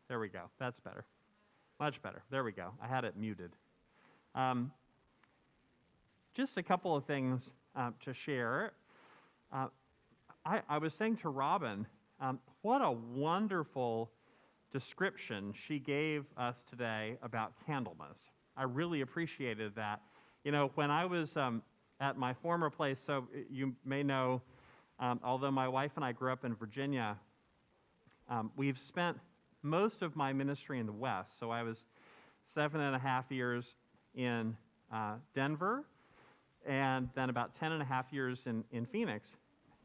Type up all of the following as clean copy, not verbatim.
There we go. That's better. Much better. There we go. I had it muted. Um, just a couple of things to share. Uh, I was saying to Robin, what a wonderful description she gave us today about Candlemas. I really appreciated that. You know, when I was at my former place, so you may know, although my wife and I grew up in Virginia, we've spent most of my ministry in the West. So I was 7.5 years in Denver, and then about 10.5 years in Phoenix.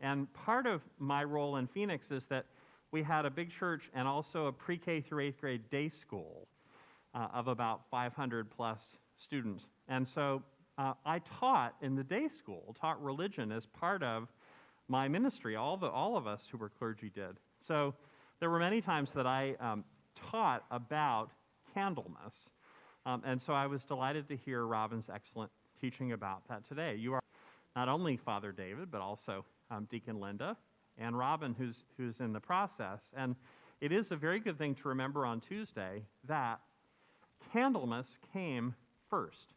And part of my role in Phoenix is that we had a big church and also a pre-K through 8th grade day school of about 500 plus students. And so I taught in the day school, taught religion as part of my ministry. All of us who were clergy did. So there were many times that I taught about Candlemas. And so I was delighted to hear Robin's excellent teaching about that today. You are not only Father David, but also Deacon Linda and Robin, who's in the process. And it is a very good thing to remember on Tuesday that Candlemas came first.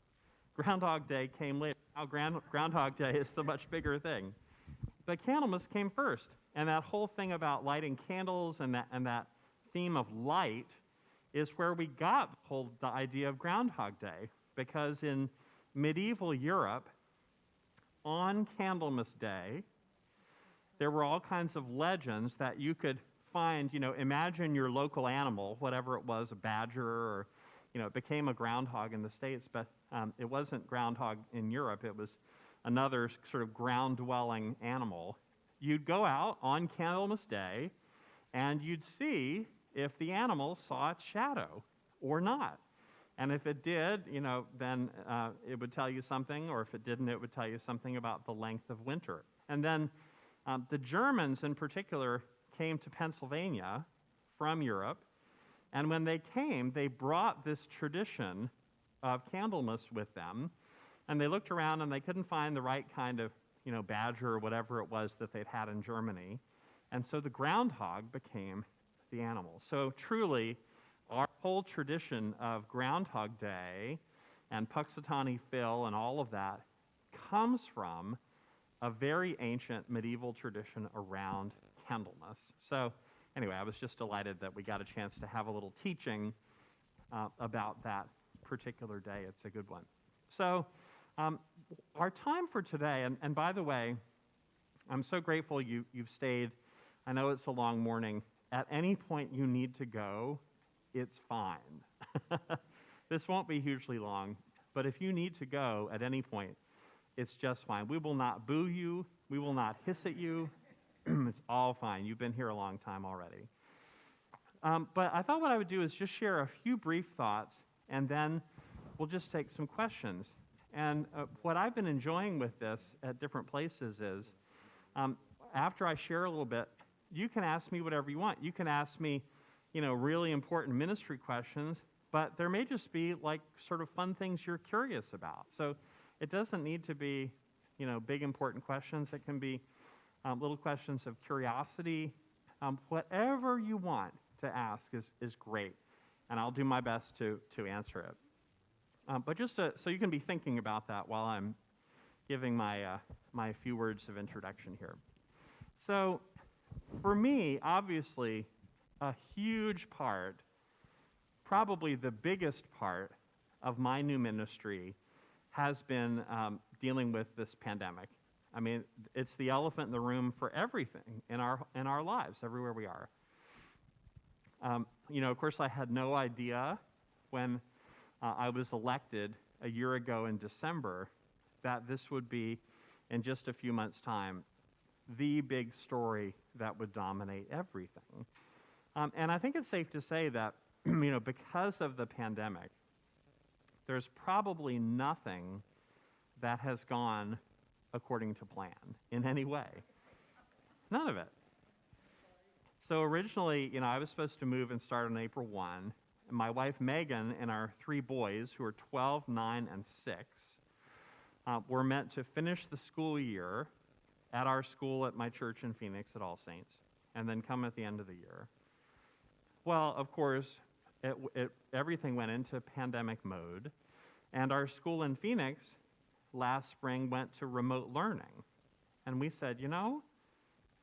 Groundhog Day came later. Now Groundhog Day is the much bigger thing. But Candlemas came first. And that whole thing about lighting candles and that theme of light is where we got the idea of Groundhog Day. Because in medieval Europe, on Candlemas Day, there were all kinds of legends that you could find, imagine your local animal, whatever it was, a badger, or, it became a groundhog in the States, but it wasn't groundhog in Europe. It was another sort of ground-dwelling animal. You'd go out on Candlemas Day, and you'd see if the animal saw its shadow or not. And if it did, then it would tell you something, or if it didn't, it would tell you something about the length of winter. And then the Germans in particular came to Pennsylvania from Europe, and when they came, they brought this tradition of Candlemas with them, and they looked around and they couldn't find the right kind of, badger or whatever it was that they'd had in Germany, and so the groundhog became the animal. So truly, our whole tradition of Groundhog Day and Puxatawny Phil and all of that comes from a very ancient medieval tradition around Candlemas. So anyway, I was just delighted that we got a chance to have a little teaching about that particular day. It's a good one. So our time for today, and by the way, I'm so grateful you've stayed. I know it's a long morning. At any point you need to go, it's fine. This won't be hugely long, but if you need to go at any point, it's just fine. We will not boo you. We will not hiss at you. It's all fine. You've been here a long time already. But I thought what I would do is just share a few brief thoughts, and then we'll just take some questions. And what I've been enjoying with this at different places is, after I share a little bit, you can ask me whatever you want. You can ask me, really important ministry questions, but there may just be like sort of fun things you're curious about. So it doesn't need to be, big important questions. It can be little questions of curiosity. Whatever you want to ask is great, and I'll do my best to answer it. But just so you can be thinking about that while I'm giving my few words of introduction here. So for me, obviously, a huge part, probably the biggest part of my new ministry has been dealing with this pandemic. I mean, it's the elephant in the room for everything in our lives, everywhere we are. Of course, I had no idea when I was elected a year ago in December that this would be, in just a few months' time, the big story that would dominate everything. And I think it's safe to say that, because of the pandemic, there's probably nothing that has gone according to plan in any way. None of it. So originally, I was supposed to move and start on April 1. And my wife, Megan, and our 3 boys, who are 12, 9, and 6, were meant to finish the school year at our school at my church in Phoenix at All Saints, and then come at the end of the year. Well, of course, everything went into pandemic mode, and our school in Phoenix last spring went to remote learning. And we said,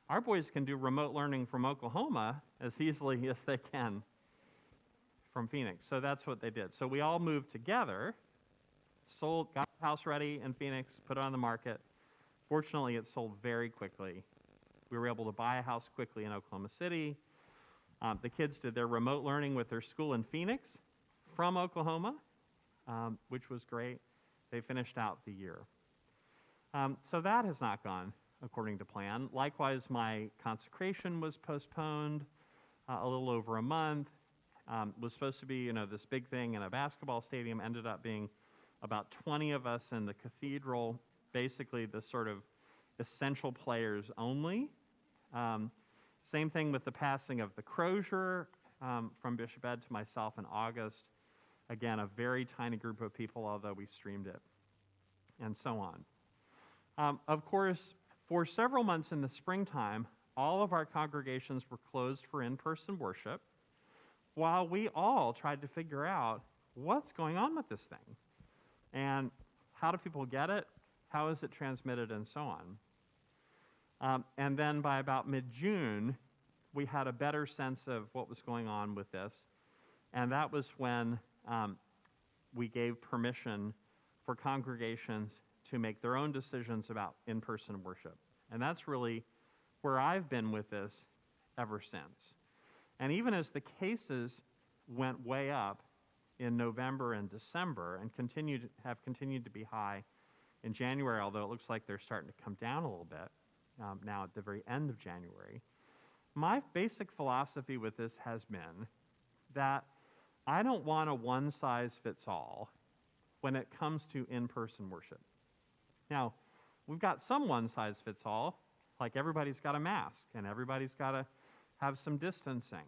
our boys can do remote learning from Oklahoma as easily as they can from Phoenix. So that's what they did. So we all moved together, got the house ready in Phoenix, put it on the market. Fortunately, it sold very quickly. We were able to buy a house quickly in Oklahoma City. The kids did their remote learning with their school in Phoenix from Oklahoma, which was great. They finished out the year. So that has not gone according to plan. Likewise, my consecration was postponed a little over a month. Was supposed to be, this big thing in a basketball stadium, ended up being about 20 of us in the cathedral, basically the sort of essential players only. Same thing with the passing of the Crozier from Bishop Ed to myself in August. Again, a very tiny group of people, although we streamed it, and so on. Of course, for several months in the springtime, all of our congregations were closed for in-person worship, while we all tried to figure out what's going on with this thing, and how do people get it, how is it transmitted, and so on. And then by about mid-June, we had a better sense of what was going on with this, and that was when we gave permission for congregations to make their own decisions about in-person worship. And that's really where I've been with this ever since. And even as the cases went way up in November and December and have continued to be high in January, although it looks like they're starting to come down a little bit now at the very end of January, my basic philosophy with this has been that I don't want a one-size-fits-all when it comes to in-person worship. Now, we've got some one-size-fits-all, like everybody's got a mask and everybody's got to have some distancing,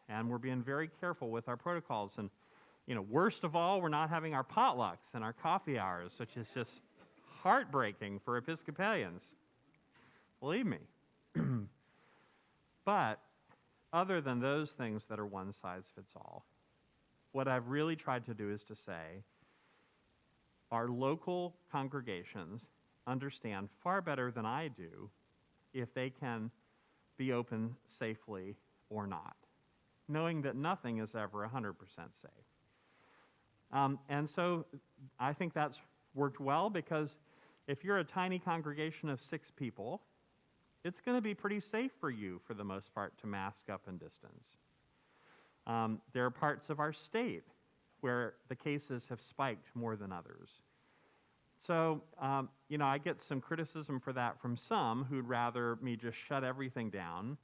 and we're being very careful with our protocols. And, worst of all, we're not having our potlucks and our coffee hours, which is just heartbreaking for Episcopalians. Believe me. But other than those things that are one-size-fits-all, what I've really tried to do is to say our local congregations understand far better than I do if they can be open safely or not, knowing that nothing is ever 100% safe. And so I think that's worked well, because if you're a tiny congregation of 6 people, it's going to be pretty safe for you, for the most part, to mask up and distance. There are parts of our state where the cases have spiked more than others. So, I get some criticism for that from some who'd rather me just shut everything down.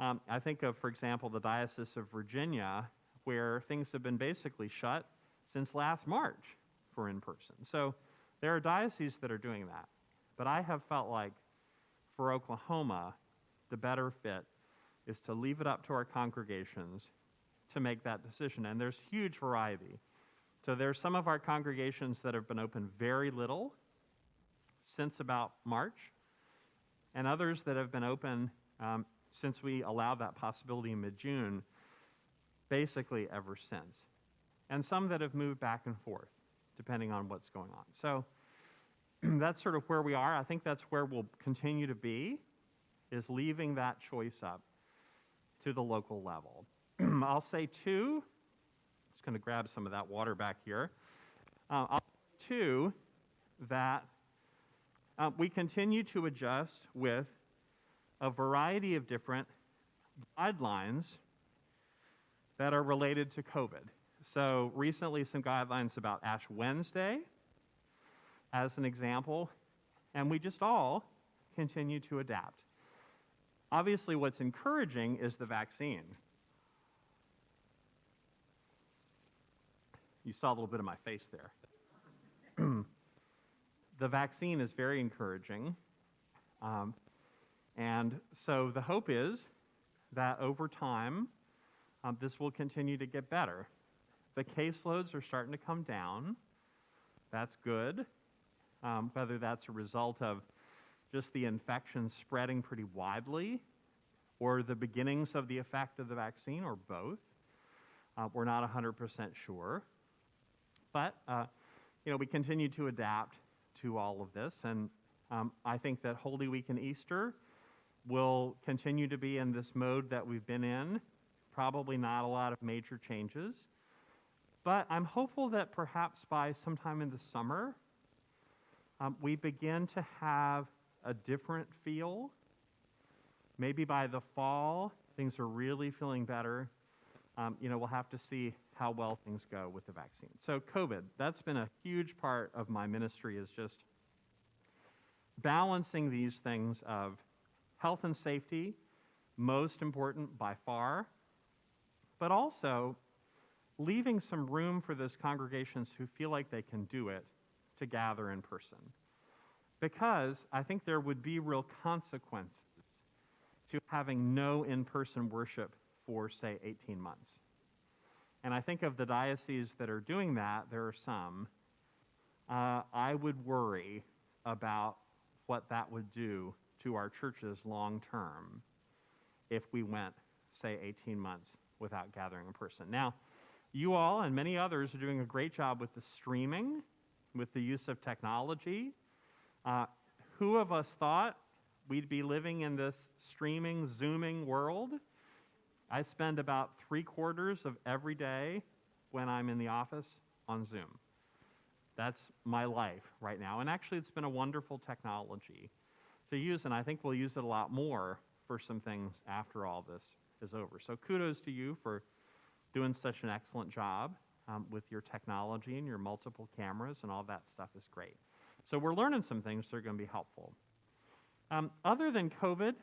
I think of, for example, the Diocese of Virginia, where things have been basically shut since last March for in-person. So there are dioceses that are doing that. But I have felt like for Oklahoma, the better fit is to leave it up to our congregations to make that decision. And there's huge variety. So there's some of our congregations that have been open very little since about March, and others that have been open since we allowed that possibility in mid-June, basically ever since. And some that have moved back and forth, depending on what's going on. So that's sort of where we are. I think that's where we'll continue to be, is leaving that choice up to the local level. I'll say, too, just going to grab some of that water back here. I'll say, too, that we continue to adjust with a variety of different guidelines that are related to COVID. So recently, some guidelines about Ash Wednesday, as an example, and we just all continue to adapt. Obviously, what's encouraging is the vaccine. You saw a little bit of my face there. The vaccine is very encouraging. And so the hope is that over time, this will continue to get better. The caseloads are starting to come down. That's good. Whether that's a result of just the infection spreading pretty widely, or the beginnings of the effect of the vaccine, or both. We're not 100% sure. But, we continue to adapt to all of this. And I think that Holy Week and Easter will continue to be in this mode that we've been in. Probably not a lot of major changes. But I'm hopeful that perhaps by sometime in the summer, we begin to have a different feel. Maybe by the fall, things are really feeling better. We'll have to see how well things go with the vaccine. So COVID, that's been a huge part of my ministry, is just balancing these things of health and safety, most important by far, but also leaving some room for those congregations who feel like they can do it to gather in person. Because I think there would be real consequences to having no in-person worship for, say, 18 months. And I think of the dioceses that are doing that, there are some. I would worry about what that would do to our churches long term if we went, say, 18 months without gathering in person. Now, you all and many others are doing a great job with the streaming, with the use of technology. Who of us thought we'd be living in this streaming, Zooming world? I spend about 3/4 of every day when I'm in the office on Zoom. That's my life right now. And actually, it's been a wonderful technology to use, and I think we'll use it a lot more for some things after all this is over. So kudos to you for doing such an excellent job with your technology and your multiple cameras, and all that stuff is great. So we're learning some things that are going to be helpful. Other than COVID,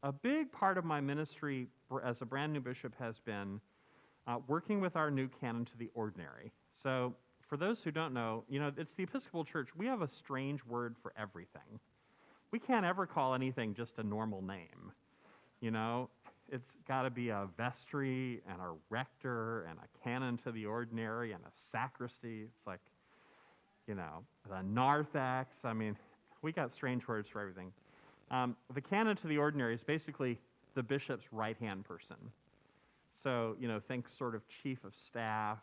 a big part of my ministry as a brand new bishop has been working with our new canon to the ordinary. So for those who don't know, it's the Episcopal Church. We have a strange word for everything. We can't ever call anything just a normal name. It's got to be a vestry and a rector and a canon to the ordinary and a sacristy. It's like, the narthex. I mean, we got strange words for everything. The canon to the ordinary is basically the bishop's right-hand person. So, think sort of chief of staff,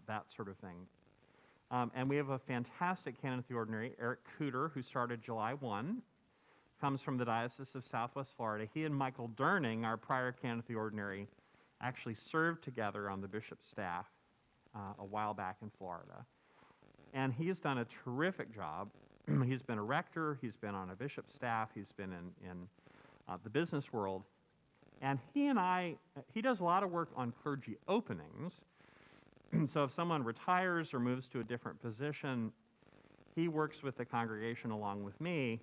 that sort of thing. And we have a fantastic canon to the ordinary, Eric Cooter, who started July 1, comes from the Diocese of Southwest Florida. He and Michael Durning, our prior canon to the ordinary, actually served together on the bishop's staff a while back in Florida. And he's done a terrific job. He's been a rector, he's been on a bishop's staff, he's been in the business world. And he does a lot of work on clergy openings. So if someone retires or moves to a different position, he works with the congregation along with me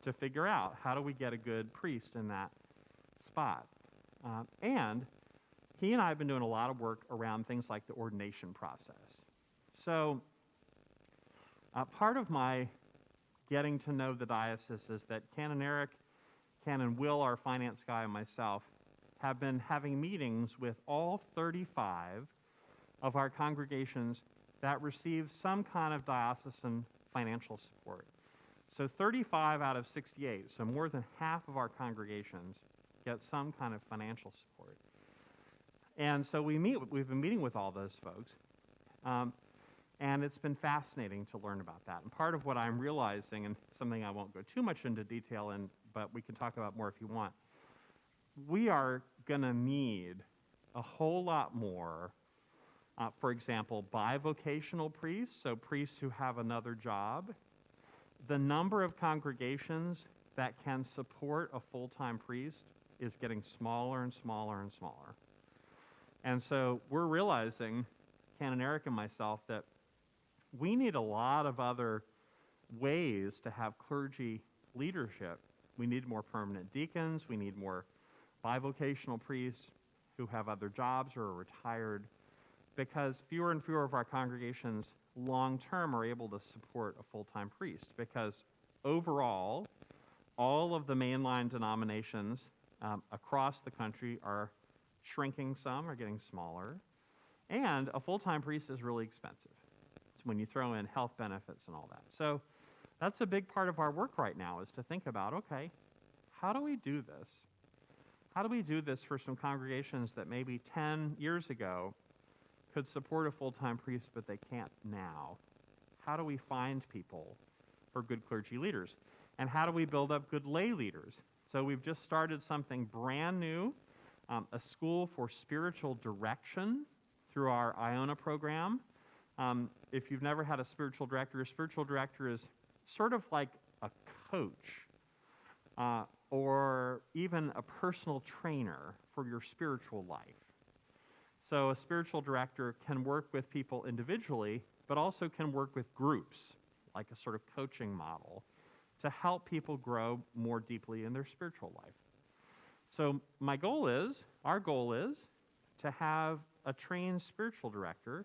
to figure out how do we get a good priest in that spot. And he and I have been doing a lot of work around things like the ordination process. So part of my getting to know the diocese is that Canon Eric, Canon Will, our finance guy, and myself have been having meetings with all 35 of our congregations that receive some kind of diocesan financial support. So 35 out of 68, so more than half of our congregations get some kind of financial support. And so we've been meeting with all those folks, and it's been fascinating to learn about that. And part of what I'm realizing, and something I won't go too much into detail in, but we can talk about more if you want, we are going to need a whole lot more, for example, bivocational priests, so priests who have another job. The number of congregations that can support a full-time priest is getting smaller and smaller and smaller. And so we're realizing, Canon Eric and myself, that we need a lot of other ways to have clergy leadership. We need more permanent deacons. We need more bivocational priests who have other jobs or are retired, because fewer and fewer of our congregations long-term are able to support a full-time priest, because overall, all of the mainline denominations across the country are shrinking. Some are getting smaller, and a full-time priest is really expensive. It's when you throw in health benefits and all that. So that's a big part of our work right now, is to think about, okay, how do we do this? how do we do this for some congregations that maybe 10 years ago could support a full-time priest, but they can't now? How do we find people for good clergy leaders? And how do we build up good lay leaders? So we've just started something brand new, a school for spiritual direction through our Iona program. If you've never had a spiritual director is sort of like a coach or even a personal trainer for your spiritual life. So a spiritual director can work with people individually, but also can work with groups, like a sort of coaching model, to help people grow more deeply in their spiritual life. So our goal is to have a trained spiritual director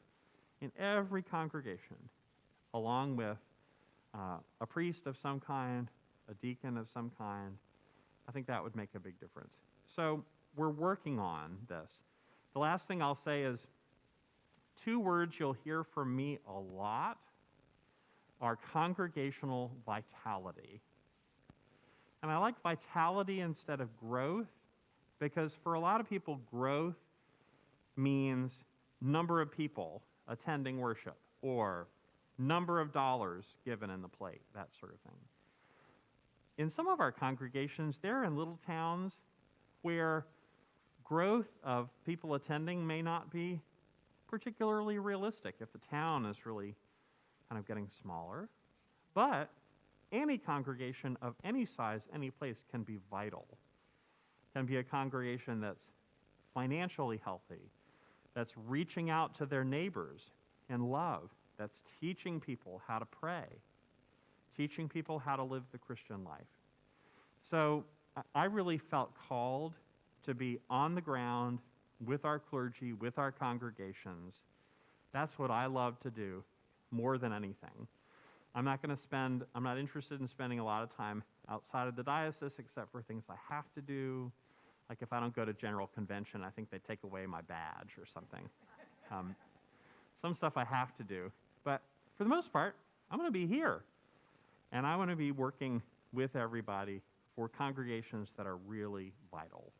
in every congregation, along with a priest of some kind, a deacon of some kind. I think that would make a big difference. So we're working on this. The last thing I'll say is 2 words you'll hear from me a lot are congregational vitality. And I like vitality instead of growth because for a lot of people, growth means number of people attending worship or number of dollars given in the plate, that sort of thing. In some of our congregations, they're in little towns where growth of people attending may not be particularly realistic if the town is really kind of getting smaller. But any congregation of any size, any place can be vital. Can be a congregation that's financially healthy, that's reaching out to their neighbors in love, that's teaching people how to pray, teaching people how to live the Christian life. So I really felt called to be on the ground with our clergy, with our congregations. That's what I love to do more than anything. I'm not interested in spending a lot of time outside of the diocese except for things I have to do. Like if I don't go to General Convention, I think they take away my badge or something. Some stuff I have to do. But for the most part, I'm going to be here. And I want to be working with everybody for congregations that are really vital.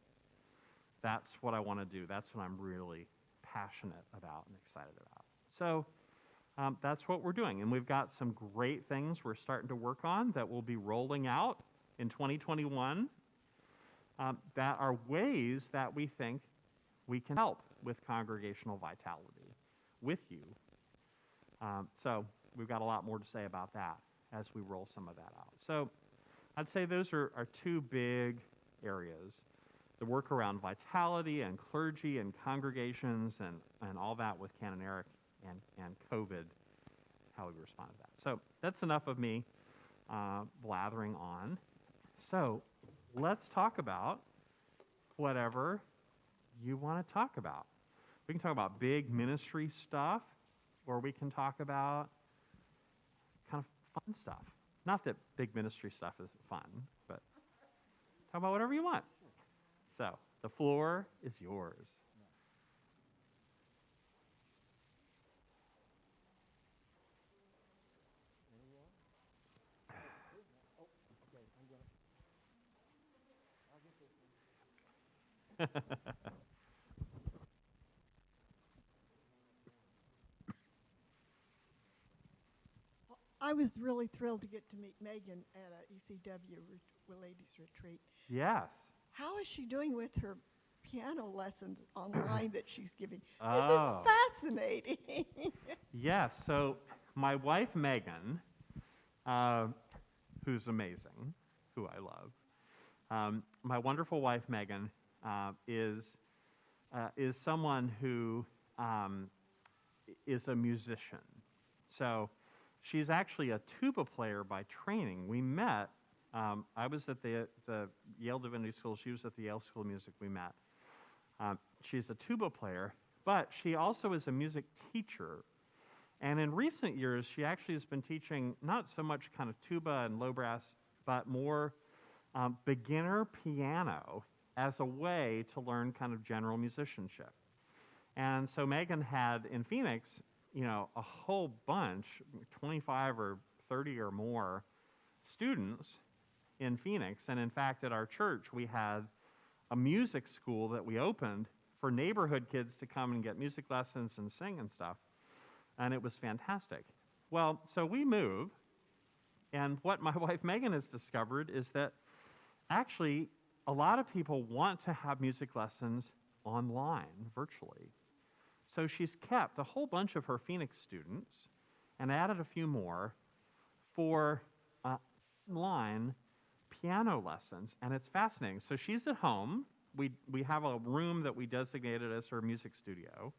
That's what I want to do. That's what I'm really passionate about and excited about. So that's what we're doing. And we've got some great things we're starting to work on that we'll be rolling out in 2021 that are ways that we think we can help with congregational vitality with you. So we've got a lot more to say about that as we roll some of that out. So I'd say those are 2 big areas. The work around vitality and clergy and congregations and all that with Canon Eric and COVID, how we respond to that. So that's enough of me blathering on. So let's talk about whatever you want to talk about. We can talk about big ministry stuff, or we can talk about kind of fun stuff. Not that big ministry stuff is fun, but talk about whatever you want. So the floor is yours. I was really thrilled to get to meet Megan at a ECW ladies retreat. Yes. How is she doing with her piano lessons online that she's giving? Oh. This is fascinating. Yes. So my wife Megan, who's amazing, who I love, my wonderful wife Megan is someone who is a musician. So she's actually a tuba player by training. We met. I was at the Yale Divinity School. She was at the Yale School of Music. We met. She's a tuba player, but she also is a music teacher. And in recent years, she actually has been teaching not so much kind of tuba and low brass, but more beginner piano as a way to learn kind of general musicianship. And so Megan had in Phoenix, a whole bunch, 25 or 30 or more students in Phoenix. And in fact, at our church, we had a music school that we opened for neighborhood kids to come and get music lessons and sing and stuff. And it was fantastic. Well, so we move, and what my wife Megan has discovered is that actually a lot of people want to have music lessons online, virtually. So she's kept a whole bunch of her Phoenix students and added a few more for online piano lessons, and it's fascinating. So she's at home. We have a room that we designated as her music studio.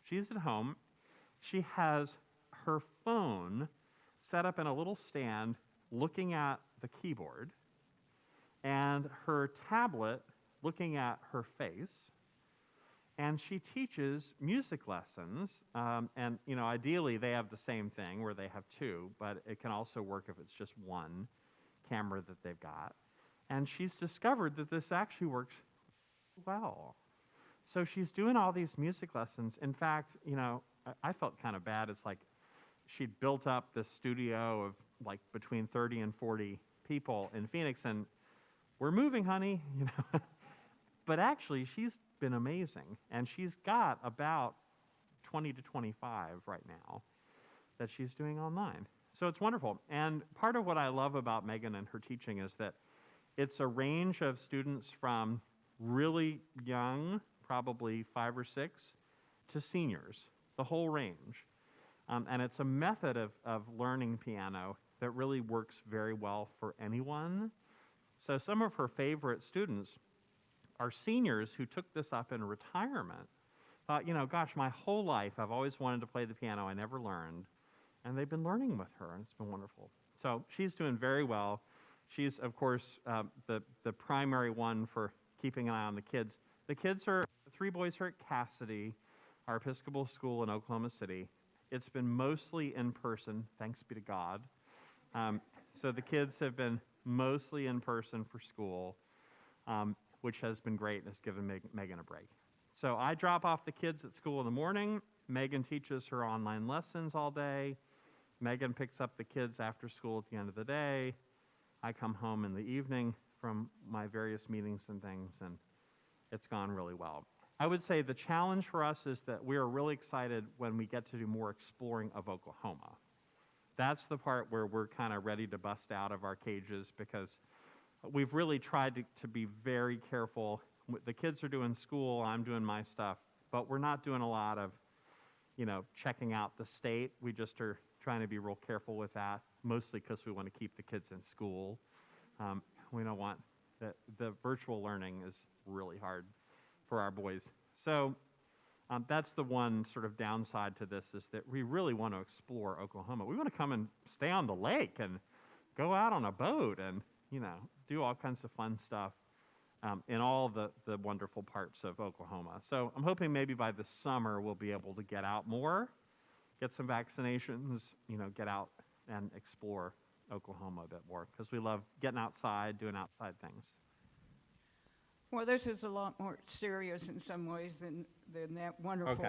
She's at home. She has her phone set up in a little stand looking at the keyboard, and her tablet looking at her face, and she teaches music lessons, and ideally they have the same thing where they have two, but it can also work if it's just one camera that they've got. And she's discovered that this actually works well. So she's doing all these music lessons. In fact, I felt kind of bad. It's like she'd built up this studio of like between 30 and 40 people in Phoenix, and we're moving, honey, But actually, she's been amazing, and she's got about 20 to 25 right now that she's doing online. So it's wonderful. And part of what I love about Megan and her teaching is that it's a range of students from really young, probably 5 or 6, to seniors, the whole range. And it's a method of learning piano that really works very well for anyone. So some of her favorite students are seniors who took this up in retirement, thought, gosh, my whole life I've always wanted to play the piano, I never learned. And they've been learning with her, and it's been wonderful. So she's doing very well. She's, of course, the primary one for keeping an eye on the kids. The 3 boys are at Cassidy, our Episcopal school in Oklahoma City. It's been mostly in person, thanks be to God. So the kids have been mostly in person for school, which has been great and has given Megan a break. So I drop off the kids at school in the morning. Megan teaches her online lessons all day. Megan picks up the kids after school at the end of the day. I come home in the evening from my various meetings and things, and it's gone really well. I would say the challenge for us is that we are really excited when we get to do more exploring of Oklahoma. That's the part where we're kind of ready to bust out of our cages, because we've really tried to be very careful. The kids are doing school, I'm doing my stuff, but we're not doing a lot of, checking out the state. We just are trying to be real careful with that, mostly because we want to keep the kids in school. We don't want the virtual learning is really hard for our boys. So that's the one sort of downside to this, is that we really want to explore Oklahoma. We want to come and stay on the lake and go out on a boat and, do all kinds of fun stuff in all the wonderful parts of Oklahoma. So I'm hoping maybe by the summer we'll be able to get out more, get some vaccinations, get out and explore Oklahoma a bit more, because we love getting outside, doing outside things. Well, this is a lot more serious in some ways than that wonderful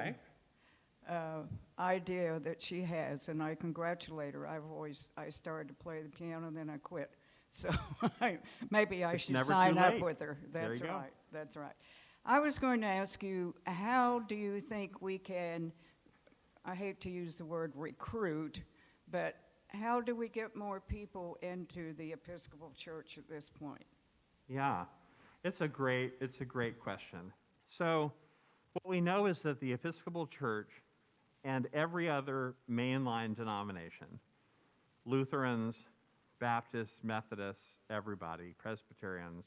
idea that she has, and I congratulate her. I started to play the piano, and then I quit. So maybe I should sign up with her. That's right. That's right. I was going to ask you, how do you think we can, I hate to use the word recruit, but how do we get more people into the Episcopal Church at this point? Yeah, it's a great question. So what we know is that the Episcopal Church and every other mainline denomination, Lutherans, Baptists, Methodists, everybody, Presbyterians,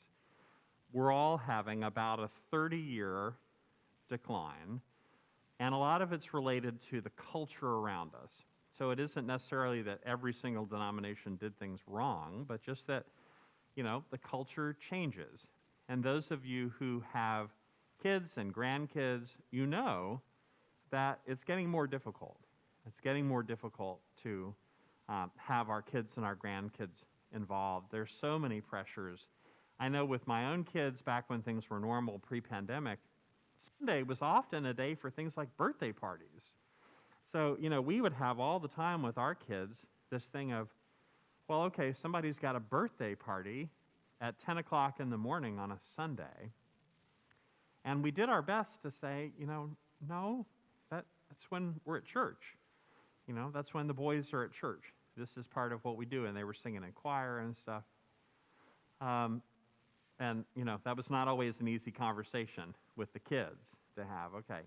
we're all having about a 30-year decline, and a lot of it's related to the culture around us. So it isn't necessarily that every single denomination did things wrong, but just that, the culture changes. And those of you who have kids and grandkids, that it's getting more difficult. It's getting more difficult to have our kids and our grandkids involved. There's so many pressures. I know with my own kids, back when things were normal pre-pandemic, Sunday was often a day for things like birthday parties. So, we would have all the time with our kids this thing of, well, okay, somebody's got a birthday party at 10 o'clock in the morning on a Sunday. And we did our best to say, no, that's when we're at church. That's when the boys are at church. This is part of what we do. And they were singing in choir and stuff. And that was not always an easy conversation with the kids to have. Okay,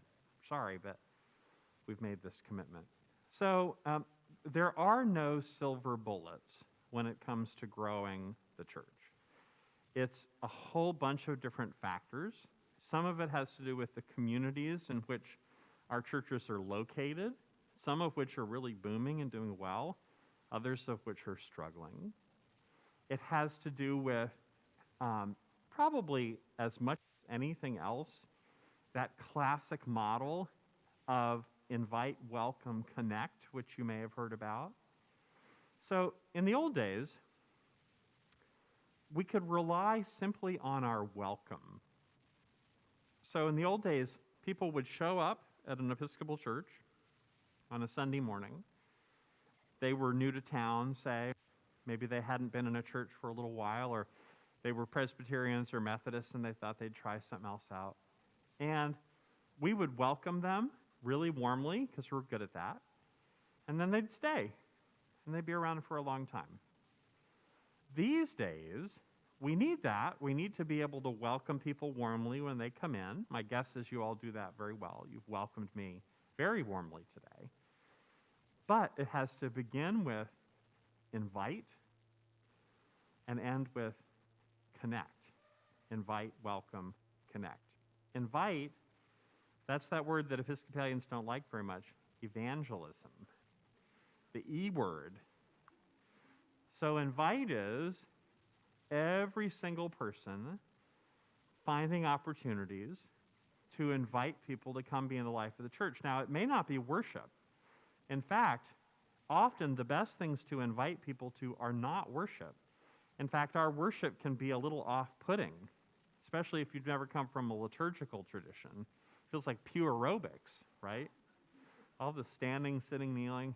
sorry, but we've made this commitment. So there are no silver bullets when it comes to growing the church. It's a whole bunch of different factors. Some of it has to do with the communities in which our churches are located, some of which are really booming and doing well, others of which are struggling. It has to do with probably as much as anything else, that classic model of invite, welcome, connect, which you may have heard about. So in the old days, we could rely simply on our welcome. So in the old days, people would show up at an Episcopal church on a Sunday morning. They were new to town, say. Maybe they hadn't been in a church for a little while, or they were Presbyterians or Methodists and they thought they'd try something else out. And we would welcome them really warmly, because we're good at that. And then they'd stay, and they'd be around for a long time. These days, we need that. We need to be able to welcome people warmly when they come in. My guess is you all do that very well. You've welcomed me very warmly today. But it has to begin with invite and end with connect. Invite, welcome, connect. Invite, that's that word that Episcopalians don't like very much, evangelism, the E word. So invite is every single person finding opportunities to invite people to come be in the life of the church. Now, it may not be worship. In fact, often the best things to invite people to are not worship. In fact, our worship can be a little off-putting, especially if you've never come from a liturgical tradition. It feels like pew aerobics, right? All the standing, sitting, kneeling.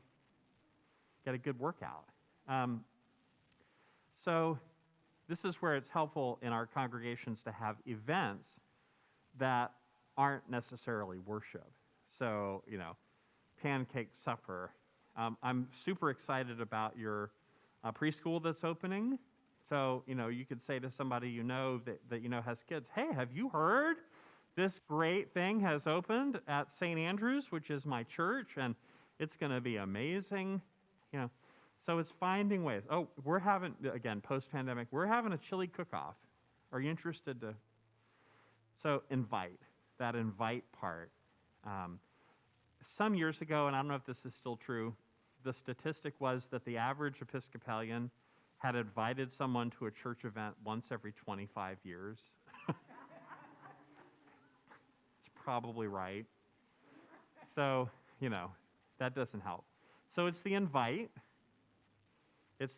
Get a good workout. So this is where it's helpful in our congregations to have events that aren't necessarily worship. So, pancake supper. I'm super excited about your preschool that's opening. So, you could say to somebody that has kids, hey, have you heard this great thing has opened at St. Andrew's, which is my church, and it's going to be amazing, So it's finding ways. Oh, we're having, again, post-pandemic, we're having a chili cook-off. Are you interested to? So invite, that invite part. Some years ago, and I don't know if this is still true, the statistic was that the average Episcopalian had invited someone to a church event once every 25 years. It's probably right. So, that doesn't help. So it's the invite. It's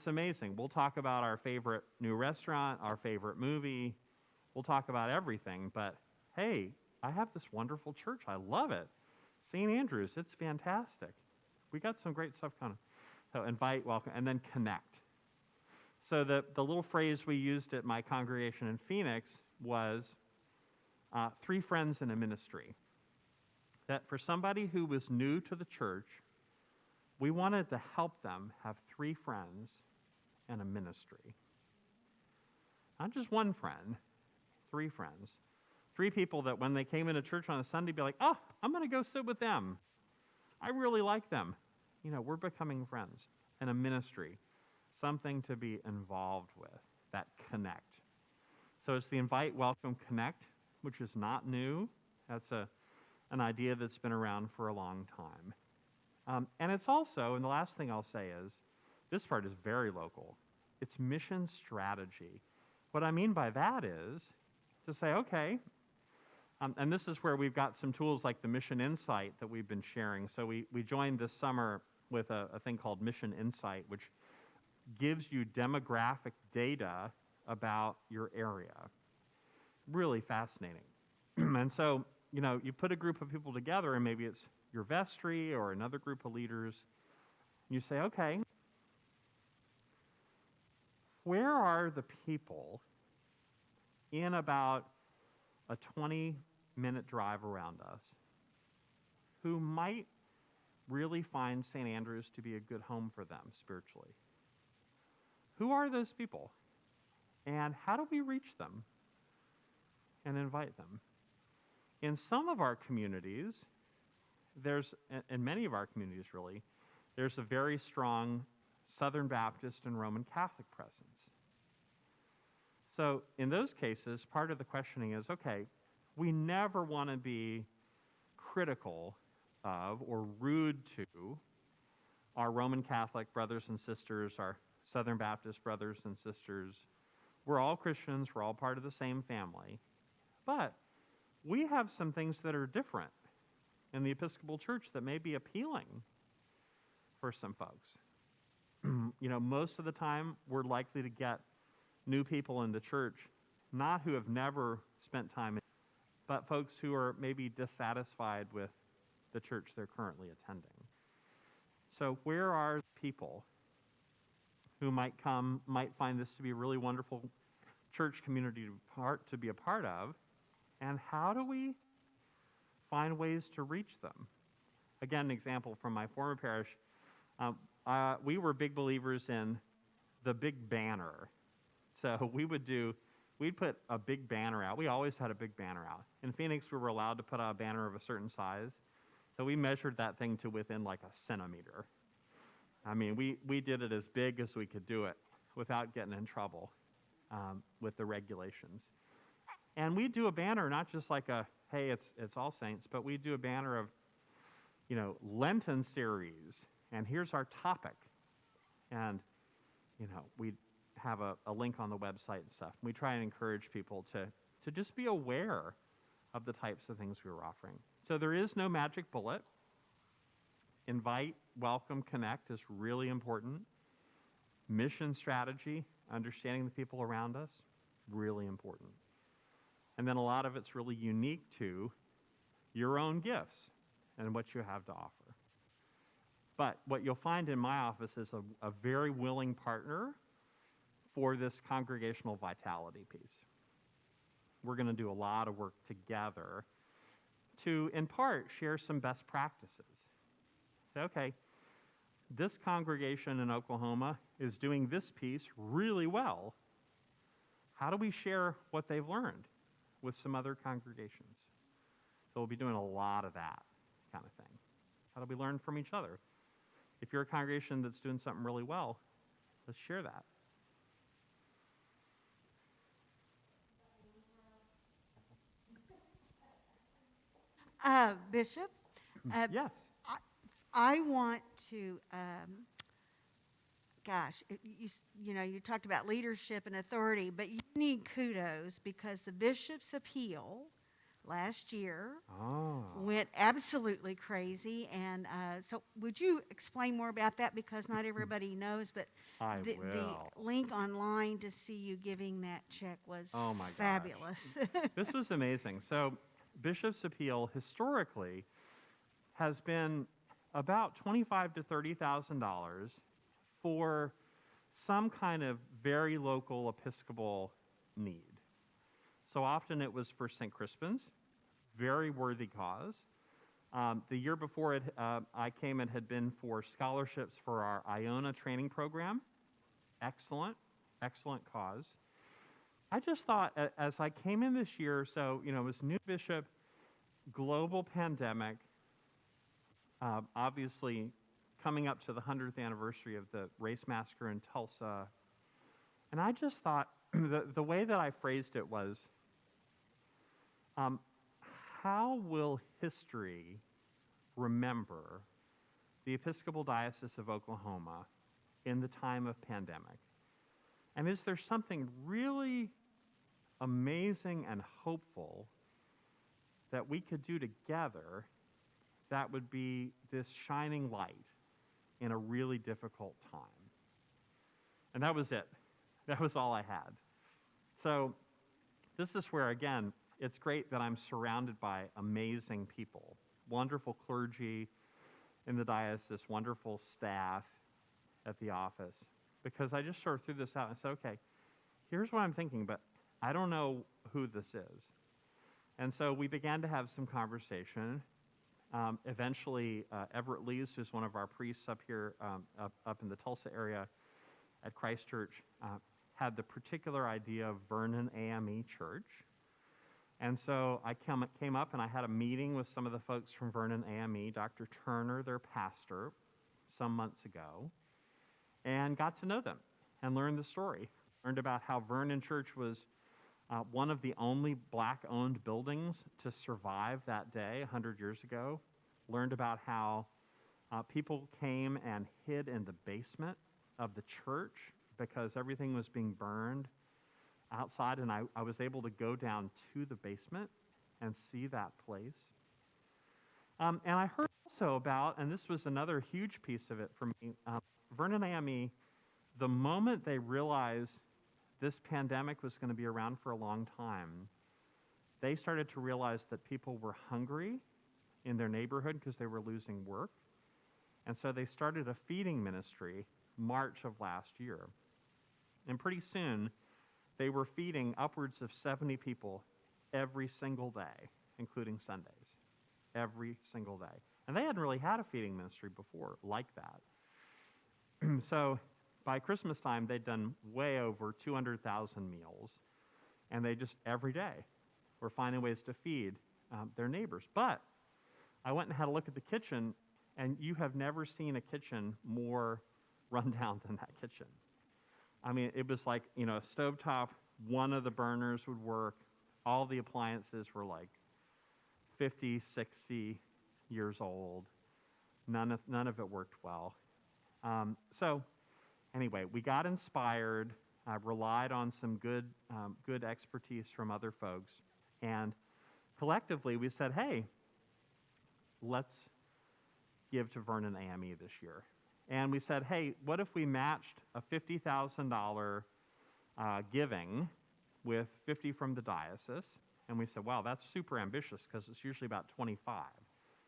amazing. We'll talk about our favorite new restaurant, our favorite movie. We'll talk about everything, but hey, I have this wonderful church. I love it. St. Andrew's, it's fantastic. We got some great stuff coming. So invite, welcome, and then connect. So the little phrase we used at my congregation in Phoenix was 3 friends in a ministry. That for somebody who was new to the church, we wanted to help them have 3 friends and a ministry. Not just one friend, 3 friends. 3 people that when they came into church on a Sunday, be like, oh, I'm going to go sit with them. I really like them. We're becoming friends. And a ministry, something to be involved with, that connect. So it's the invite, welcome, connect, which is not new. That's an idea that's been around for a long time. And it's also, and the last thing I'll say is, this part is very local. It's mission strategy. What I mean by that is to say, okay, and this is where we've got some tools like the Mission Insight that we've been sharing. So we joined this summer with a thing called Mission Insight, which gives you demographic data about your area. Really fascinating. And so, you put a group of people together, and maybe it's your vestry or another group of leaders. You say, okay, where are the people in about a 20-minute drive around us who might really find St. Andrews to be a good home for them spiritually? Who are those people? And how do we reach them and invite them? In some of our communities, in many of our communities really, there's a very strong Southern Baptist and Roman Catholic presence. So in those cases, part of the questioning is, okay, we never want to be critical of or rude to our Roman Catholic brothers and sisters, our Southern Baptist brothers and sisters. We're all Christians, we're all part of the same family. But we have some things that are different in the Episcopal Church that may be appealing for some folks. Most of the time we're likely to get new people in the church, not who have never spent time in, but folks who are maybe dissatisfied with the church they're currently attending. So where are people who might find this to be a really wonderful church community to be a part of, and how do we find ways to reach them? Again, an example from my former parish, we were big believers in the big banner. So we'd put a big banner out. We always had a big banner out. In Phoenix, we were allowed to put out a banner of a certain size. So we measured that thing to within like a centimeter. I mean, we did it as big as we could do it without getting in trouble with the regulations. And we do a banner, not just like hey, it's All Saints, but we do a banner of, Lenten series, and here's our topic. And, we have a link on the website and stuff. We try and encourage people to just be aware of the types of things we were offering. So there is no magic bullet. Invite, welcome, connect is really important. Mission strategy, understanding the people around us, really important. And then a lot of it's really unique to your own gifts and what you have to offer. But what you'll find in my office is a very willing partner for this congregational vitality piece. We're going to do a lot of work together to, in part, share some best practices. Say, okay, this congregation in Oklahoma is doing this piece really well. How do we share what they've learned with some other congregations? So we'll be doing a lot of that kind of thing. How do we learn from each other? If you're a congregation that's doing something really well, let's share that. Bishop? Yes. I want to, you talked about leadership and authority, but you need kudos because the Bishop's Appeal last year went absolutely crazy. And so would you explain more about that? Because not everybody knows, but the link online to see you giving that check was fabulous. This was amazing. So Bishop's Appeal historically has been about $25,000 to $30,000 for some kind of very local Episcopal need. So often it was for St. Crispin's, very worthy cause. The year before I came, it had been for scholarships for our Iona training program. Excellent cause. I just thought, as I came in this year, so, it was new bishop, global pandemic, obviously coming up to the 100th anniversary of the race massacre in Tulsa. And I just thought, the way that I phrased it was, how will history remember the Episcopal Diocese of Oklahoma in the time of pandemic? And is there something really amazing and hopeful that we could do together that would be this shining light in a really difficult time? And that was it. That was all I had. So this is where, again, it's great that I'm surrounded by amazing people, wonderful clergy in the diocese, wonderful staff at the office, because I just sort of threw this out and said, okay, here's what I'm thinking, but I don't know who this is. And so we began to have some conversation. Eventually, Everett Lees, who's one of our priests up here, up in the Tulsa area at Christ Church, had the particular idea of Vernon AME Church. And so I came up and I had a meeting with some of the folks from Vernon AME, Dr. Turner, their pastor, some months ago, and got to know them and learned the story. Learned about how Vernon Church was one of the only black-owned buildings to survive that day 100 years ago. Learned about how people came and hid in the basement of the church because everything was being burned outside, and I was able to go down to the basement and see that place. And I heard also about, and this was another huge piece of it for me, Vernon AME, the moment they realized this pandemic was going to be around for a long time, they started to realize that people were hungry in their neighborhood because they were losing work. And so they started a feeding ministry March of last year. And pretty soon, they were feeding upwards of 70 people every single day, including Sundays, every single day. And they hadn't really had a feeding ministry before like that. So by Christmas time, they'd done way over 200,000 meals, and they just every day were finding ways to feed their neighbors. But I went and had a look at the kitchen, and you have never seen a kitchen more run down than that kitchen. I mean, it was like, a stovetop, one of the burners would work. All the appliances were like 50, 60 years old. None of it worked well. So anyway, we got inspired. I relied on some good expertise from other folks. And collectively, we said, hey, let's give to Vernon AME this year. And we said, hey, what if we matched a $50,000 giving with 50 from the diocese? And we said, wow, that's super ambitious because it's usually about 25.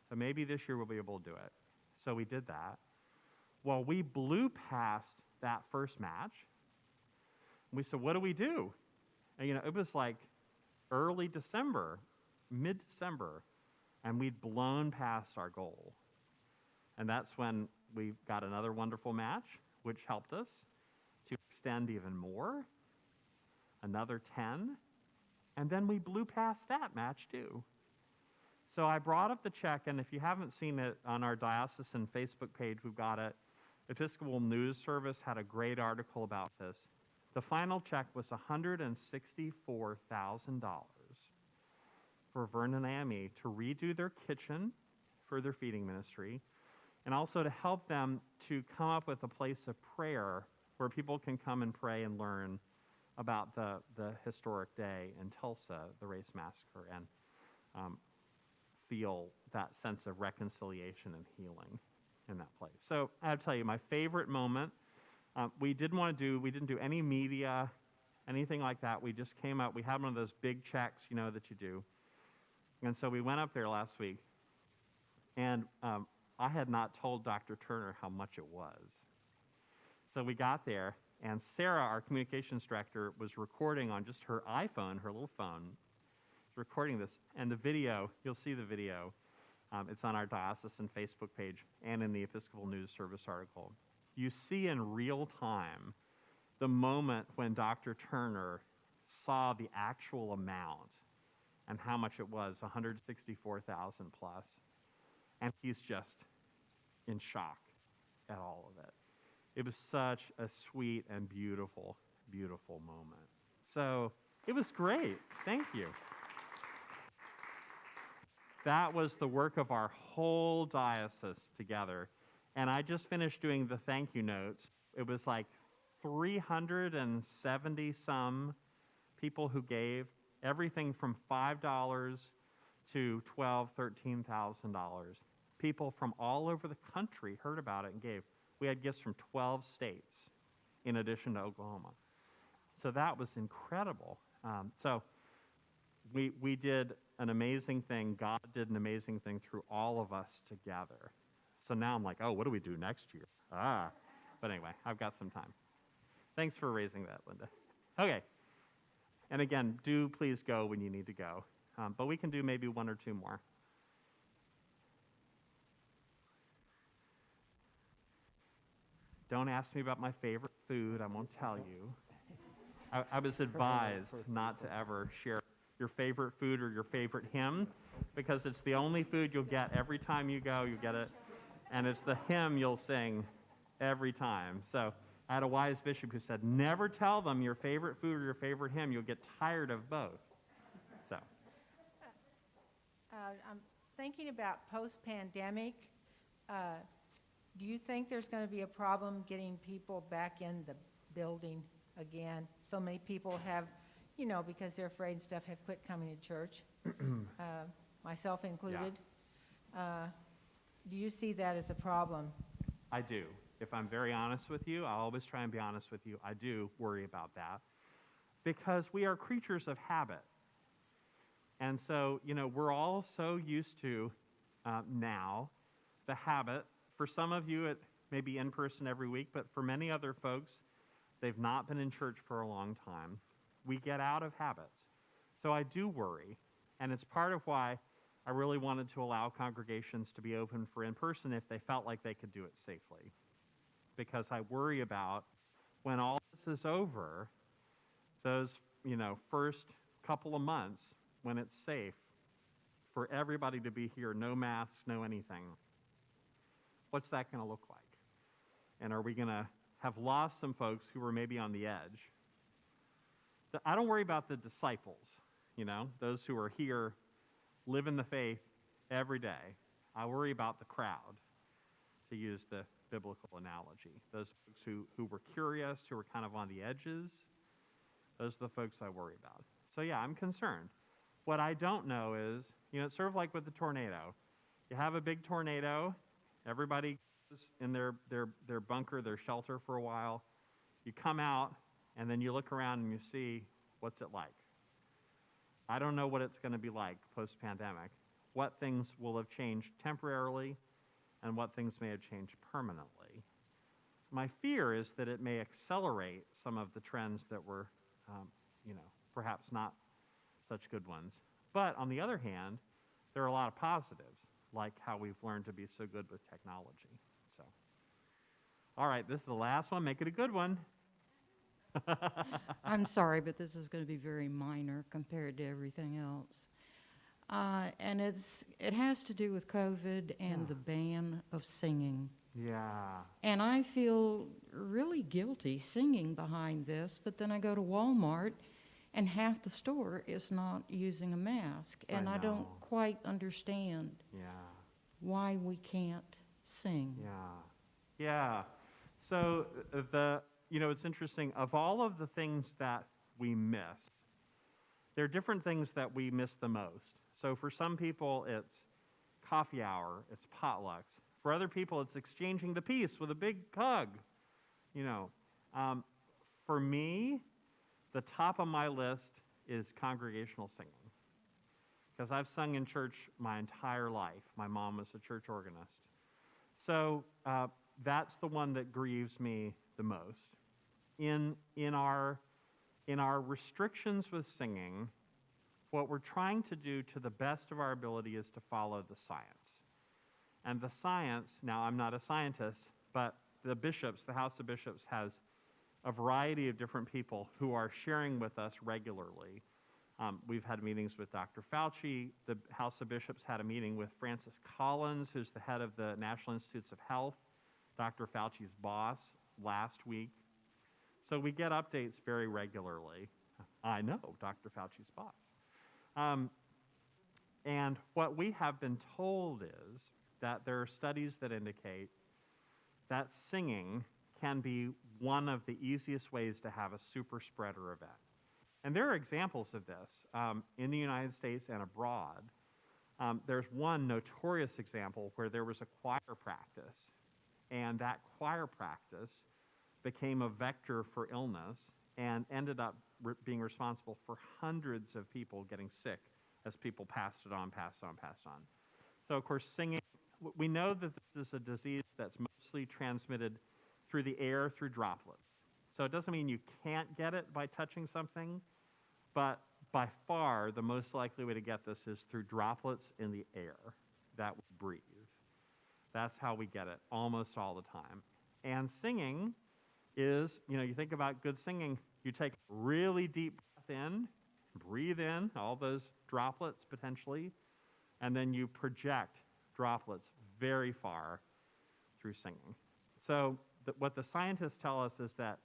So maybe this year we'll be able to do it. So we did that. Well, we blew past that first match. We said, what do we do? And, it was like early December, mid-December, and we'd blown past our goal. And that's when we got another wonderful match, which helped us to extend even more, another 10, and then we blew past that match too. So I brought up the check, and if you haven't seen it on our diocesan Facebook page, we've got it. Episcopal News Service had a great article about this. The final check was $164,000 for Vernon AME to redo their kitchen for their feeding ministry, and also to help them to come up with a place of prayer where people can come and pray and learn about the historic day in Tulsa, the race massacre, and feel that sense of reconciliation and healing in that place. So I have to tell you, my favorite moment, we didn't do any media, anything like that. We just came up, we had one of those big checks, that you do. And so we went up there last week, and I had not told Dr. Turner how much it was. So we got there, and Sarah, our communications director, was recording on just her iPhone, her little phone, recording this. And the video, you'll see the video. It's on our diocesan Facebook page and in the Episcopal News Service article. You see in real time the moment when Dr. Turner saw the actual amount and how much it was, 164,000 plus. And he's just in shock at all of it. It was such a sweet and beautiful, beautiful moment. So it was great. Thank you. That was the work of our whole diocese together. And I just finished doing the thank you notes. It was like 370 some people who gave, everything from $5 to $12,000, $13,000. People from all over the country heard about it and gave. We had gifts from 12 states in addition to Oklahoma. So that was incredible. So we did an amazing thing. God did an amazing thing through all of us together. So now I'm like, oh, what do we do next year? But anyway, I've got some time. Thanks for raising that, Linda. Okay. And again, do please go when you need to go. But we can do maybe one or two more. Don't ask me about my favorite food. I won't tell you. I was advised not to ever share your favorite food or your favorite hymn, because it's the only food you'll get every time you go. You get it, and it's the hymn you'll sing every time. So I had a wise bishop who said, never tell them your favorite food or your favorite hymn. You'll get tired of both. So. I'm thinking about post-pandemic. Do you think there's going to be a problem getting people back in the building again? So many people have, because they're afraid and stuff, have quit coming to church, myself included. Yeah. Do you see that as a problem? I do. If I'm very honest with you, I'll always try and be honest with you. I do worry about that, because we are creatures of habit. And so, we're all so used to now the habit. For some of you, it may be in person every week, but for many other folks, they've not been in church for a long time. We get out of habits. So I do worry, and it's part of why I really wanted to allow congregations to be open for in-person if they felt like they could do it safely. Because I worry about when all this is over, those, first couple of months when it's safe for everybody to be here, no masks, no anything. What's that going to look like? And are we going to have lost some folks who were maybe on the edge? I don't worry about the disciples, those who are here, live in the faith every day. I worry about the crowd, to use the biblical analogy. Those folks who were curious, who were kind of on the edges, those are the folks I worry about. So yeah, I'm concerned. What I don't know is, it's sort of like with the tornado. You have a big tornado, everybody goes in their bunker, their shelter for a while. You come out, and then you look around and you see, what's it like? I don't know what it's going to be like post-pandemic. What things will have changed temporarily, and what things may have changed permanently. My fear is that it may accelerate some of the trends that were, perhaps not such good ones. But on the other hand, there are a lot of positives, like how we've learned to be so good with technology. So, all right, this is the last one. Make it a good one. I'm sorry, but this is going to be very minor compared to everything else. And it has to do with COVID and the ban of singing. Yeah. And I feel really guilty singing behind this, but then I go to Walmart and half the store is not using a mask. And I don't quite understand why we can't sing. Yeah. So it's interesting. Of all of the things that we miss, there are different things that we miss the most. So for some people, it's coffee hour, it's potlucks. For other people, it's exchanging the peace with a big hug. For me, the top of my list is congregational singing. Because I've sung in church my entire life. My mom was a church organist. So that's the one that grieves me the most. In our restrictions with singing, what we're trying to do to the best of our ability is to follow the science. And the science, now I'm not a scientist, but the House of Bishops has a variety of different people who are sharing with us regularly. We've had meetings with Dr. Fauci. The House of Bishops had a meeting with Francis Collins, who's the head of the National Institutes of Health, Dr. Fauci's boss, last week. So we get updates very regularly. I know Dr. Fauci's boss. And what we have been told is that there are studies that indicate that singing can be one of the easiest ways to have a super spreader event. And there are examples of this in the United States and abroad. There's one notorious example where there was a choir practice, and that choir practice became a vector for illness and ended up being responsible for hundreds of people getting sick as people passed it on. So, of course, singing, we know that this is a disease that's mostly transmitted through the air, through droplets. So it doesn't mean you can't get it by touching something, but by far, the most likely way to get this is through droplets in the air that we breathe. That's how we get it almost all the time. And singing is, you think about good singing, you take a really deep breath in, breathe in all those droplets potentially, and then you project droplets very far through singing. So what the scientists tell us is that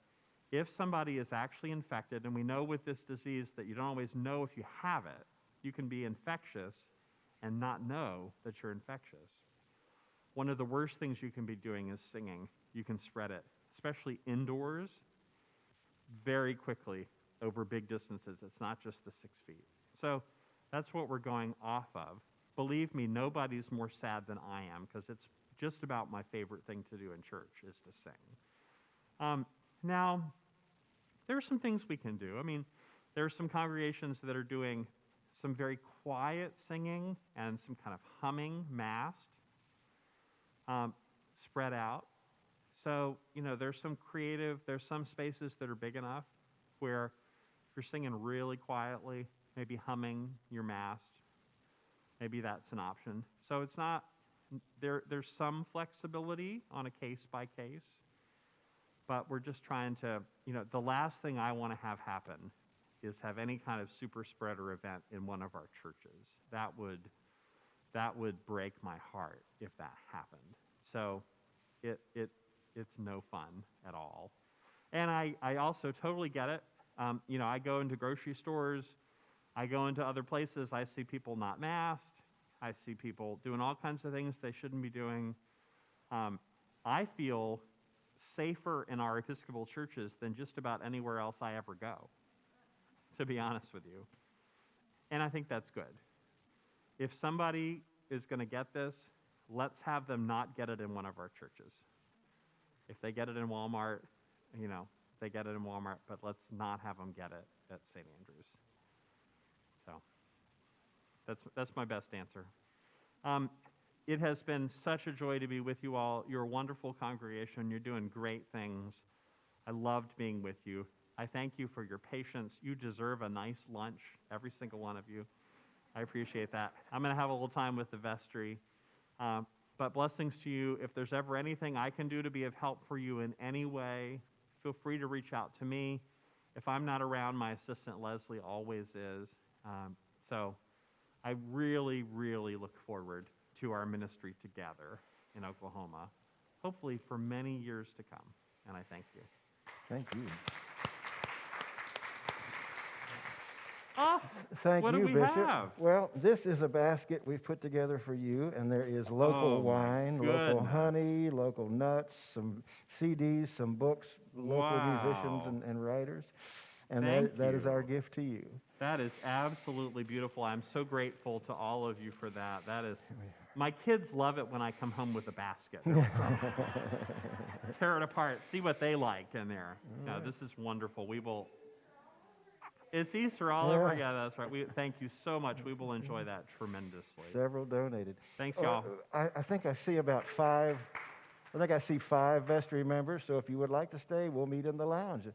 if somebody is actually infected, and we know with this disease that you don't always know if you have it, you can be infectious and not know that you're infectious. One of the worst things you can be doing is singing. You can spread it, especially indoors, very quickly over big distances. It's not just the 6 feet. So that's what we're going off of. Believe me, nobody's more sad than I am, because it's just about my favorite thing to do in church is to sing. Now, there are some things we can do. I mean, there are some congregations that are doing some very quiet singing and some kind of humming, masked, spread out. So, there's some spaces that are big enough where if you're singing really quietly, maybe humming, you're masked, maybe that's an option. So it's not, there's some flexibility on a case by case, but we're just trying to, the last thing I want to have happen is have any kind of super spreader event in one of our churches. That would break my heart if that happened. So it's no fun at all. And I also totally get it. I go into grocery stores, I go into other places, I see people not masked, I see people doing all kinds of things they shouldn't be doing. I feel safer in our Episcopal churches than just about anywhere else I ever go, to be honest with you. And I think that's good. If somebody is going to get this, let's have them not get it in one of our churches. If they get it in Walmart, they get it in Walmart, but let's not have them get it at St. Andrews. So that's my best answer. It has been such a joy to be with you all. You're a wonderful congregation. You're doing great things. I loved being with you. I thank you for your patience. You deserve a nice lunch, every single one of you. I appreciate that. I'm going to have a little time with the vestry. But blessings to you. If there's ever anything I can do to be of help for you in any way, feel free to reach out to me. If I'm not around, my assistant Leslie always is. So I really, really look forward to our ministry together in Oklahoma, hopefully for many years to come. And I thank you. Thank you. Oh, Thank what you, do we Bishop. have? Well, this is a basket we've put together for you, and there is local Oh, my wine, local goodness. honey, local nuts, some CDs, some books, local musicians Wow. and writers. And Thank that is you. our gift to you. That is absolutely beautiful. I'm so grateful to all of you for that. My kids love it when I come home with a basket. Tear it apart, see what they like in there. No, this is wonderful. It's Easter all over again. That's right. Thank you so much. We will enjoy that tremendously. Several donated. Thanks, y'all. I think I see about 5. I think I see 5 vestry members. So if you would like to stay, we'll meet in the lounge.